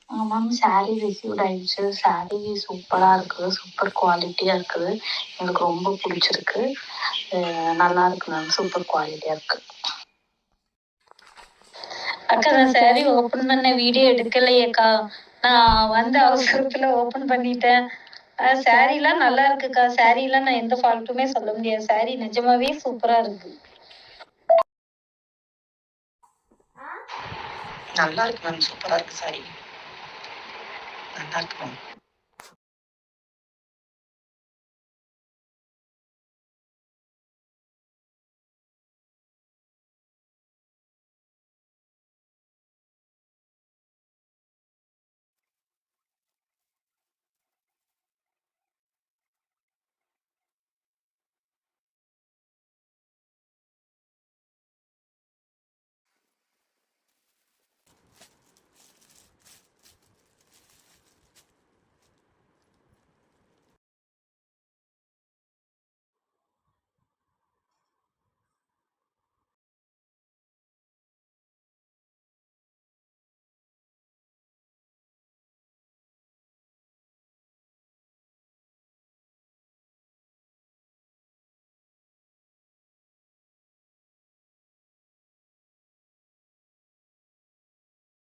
Ma'am sari received ஆயிடுச்சு. சாரீ சூப்பராக இருக்குது, சூப்பர் குவாலிட்டியாக இருக்குது. எனக்கு ரொம்ப பிடிச்சிருக்கு. நல்லா இருக்கு மேம், சூப்பர் குவாலிட்டியாக இருக்குது. அக்கா நான் சாரீ ஓப்பன் பண்ண வீடியோ எடுக்கலையேக்கா. நான் வந்த அவசரத்தில் ஓப்பன் பண்ணிட்டேன். சாரீலாம் நல்லா இருக்குக்கா. சாரீலாம் நான் எந்த ஃபால்ட்டுமே சொல்ல முடியாது. சாரீ நிஜமாவே சூப்பராக இருக்கு. நல்லா இருக்கு மேம், சூப்பராக இருக்கு சாரீ. நல்லா இருக்கு மேம்.